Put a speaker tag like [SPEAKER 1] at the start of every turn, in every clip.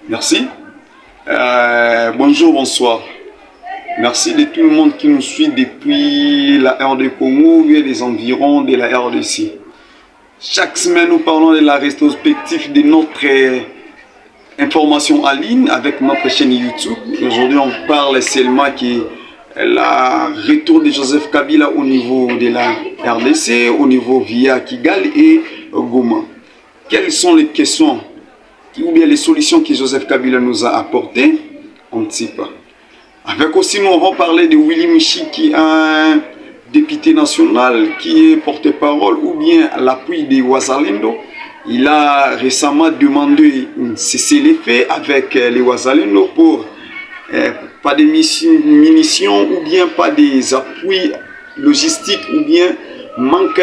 [SPEAKER 1] Merci. Bonjour, bonsoir. Merci de tout le monde qui nous suit depuis la RD Congo et les environs de la RDC. Chaque semaine, nous parlons de la rétrospective de notre information en ligne avec notre chaîne YouTube. Aujourd'hui, on parle seulement de la retour de Joseph Kabila au niveau de la RDC, au niveau via Kigali et Goma. Quelles sont les questions ou bien les solutions que Joseph Kabila nous a apportées? On ne sait pas. Avec aussi, nous allons parler de Willy Michi, qui est un député national, qui est porte-parole ou bien l'appui des Wazalendo. Il a récemment demandé un cessez-le-feu avec les Wazalendo pour pas de munitions ou bien pas des appuis logistiques ou bien manque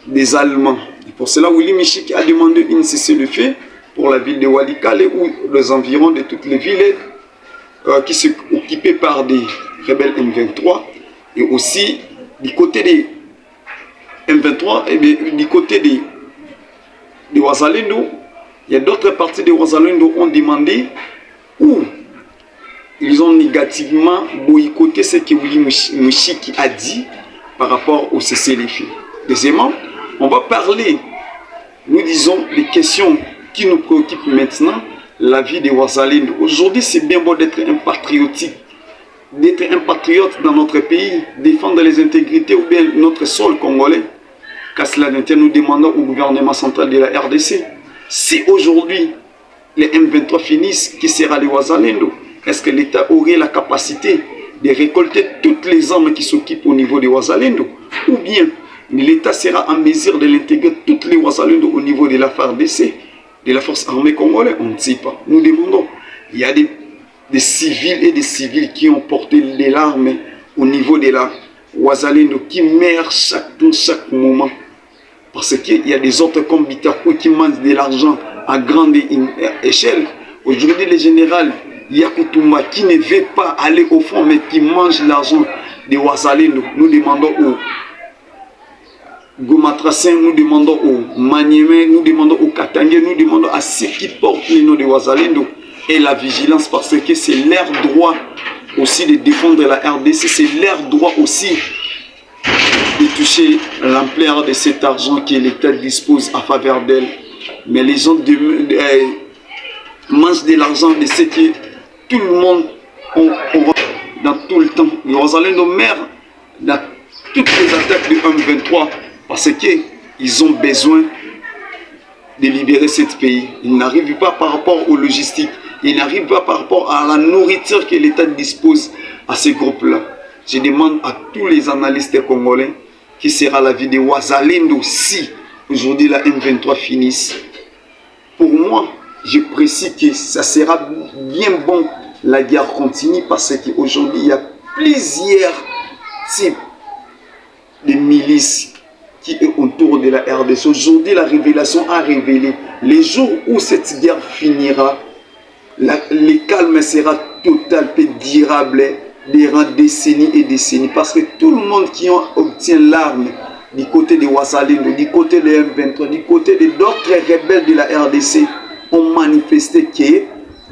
[SPEAKER 1] des Allemands. Et pour cela, Willy Michi a demandé un cessez-le-feu pour la ville de Walikale ou les environs de toutes les villes qui sont occupées par des rebelles M23. Et aussi du côté des M23 et du côté des Wazalendo, il y a d'autres parties des Wazalendo ont demandé ou ils ont négativement boycotté ce que Willy Michi a dit par rapport au cessez-le-feu. Deuxièmement, on va parler, nous disons, des questions qui nous préoccupent maintenant, la vie des Wazalendo. Aujourd'hui, c'est bien beau d'être un patriotique, d'être un patriote dans notre pays, défendre les intégrités ou bien notre sol congolais. Qu'à cela ne tienne, nous demandons au gouvernement central de la RDC, si aujourd'hui les M23 finissent, qui sera les Wazalendo? Est-ce que l'État aurait la capacité de récolter toutes les armes qui s'occupent au niveau des Wazalendo? Ou bien l'État sera en mesure de l'intégrer toutes les Wazalendo au niveau de la FARDC, de la force armée congolaise? On ne sait pas. Nous demandons. Il y a des civils et des civils qui ont porté les larmes au niveau de la Wazalendo, qui meurent chaque moment. Parce qu'il y a des autres comme Bitakou qui mangent de l'argent à grande échelle. Aujourd'hui, le général Yakoutouma qui ne veut pas aller au fond, mais qui mange l'argent des Wazalendo. Nous demandons aux Gomatracin, nous demandons aux Maniemé, nous demandons aux Katangé, nous demandons à ceux qui portent les noms de Wazalendo et la vigilance, parce que c'est leur droit aussi de défendre la RDC, c'est leur droit aussi de toucher l'ampleur de cet argent que l'État dispose à faveur d'elle. Mais les gens mangent de l'argent de ce que tout le monde dans tout le temps. Les Wazalendo meurent dans toutes les attaques du M23 parce qu'ils ont besoin de libérer ce pays. Ils n'arrivent pas par rapport aux logistiques. Ils n'arrivent pas par rapport à la nourriture que l'État dispose à ces groupes-là. Je demande à tous les analystes congolais qui sera la vie de Wazalendo si aujourd'hui la M23 finisse. Pour moi, je précise que ça sera bien bon la guerre continue parce qu'aujourd'hui il y a plusieurs types de milices qui est autour de la RDC. Aujourd'hui, la révélation a révélé les jours où cette guerre finira, le calme sera total, peu durable, durant décennies et décennies. Parce que tout le monde qui obtient l'arme du côté de Wazalendo, du côté de M23, du côté de d'autres rebelles de la RDC, ont manifesté que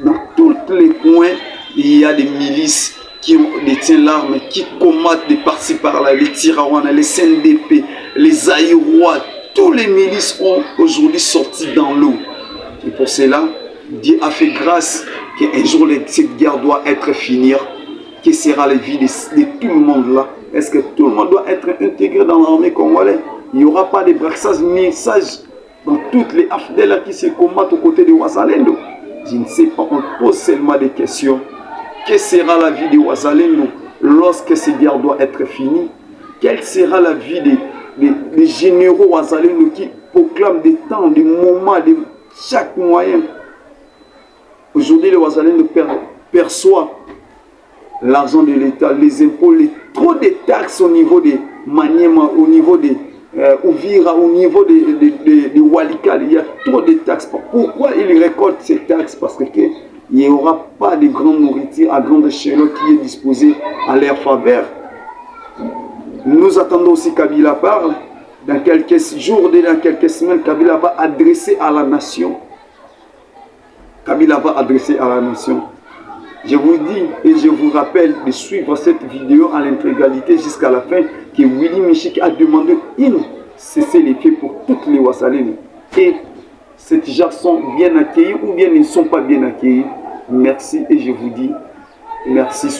[SPEAKER 1] dans tous les coins, il y a des milices qui détiennent l'arme, qui combattent de par-ci par-là, les Tirawana, les CNDP, les Aïrois, tous les milices ont aujourd'hui sorti dans l'eau. Et pour cela, Dieu a fait grâce qu'un jour cette guerre doit être finie. Quelle sera la vie de tout le monde là? Est-ce que tout le monde doit être intégré dans l'armée congolaise? Il n'y aura pas de braquage, message dans toutes les AFDEL qui se combattent aux côtés de Wazalendo? Je ne sais pas, on pose seulement des questions. Quelle sera la vie de Wazalendo lorsque cette guerre doit être finie? Quelle sera la vie des généraux Wazalendo qui proclament des temps, des moments, de chaque moyen? Aujourd'hui, les Wazalendo perçoivent l'argent de l'État, les impôts, trop de taxes au niveau des Maniema, au niveau des Ouvira, au niveau de Walikale. Il y a trop de taxes. Pourquoi ils récoltent ces taxes? Parce qu'il n'y aura pas de grande nourriture à grande échelle qui est disposée à leur faveur. Nous attendons aussi Kabila parle. Dans quelques jours, dans quelques semaines, Kabila va adresser à la nation. Kabila va adresser à la nation. Je vous dis et je vous rappelle de suivre cette vidéo en l'intégralité jusqu'à la fin, que Willy Michik a demandé une cessez-le-feu pour toutes les Wassaléens. Et ces gens sont bien accueillis ou bien ils ne sont pas bien accueillis. Merci et je vous dis merci.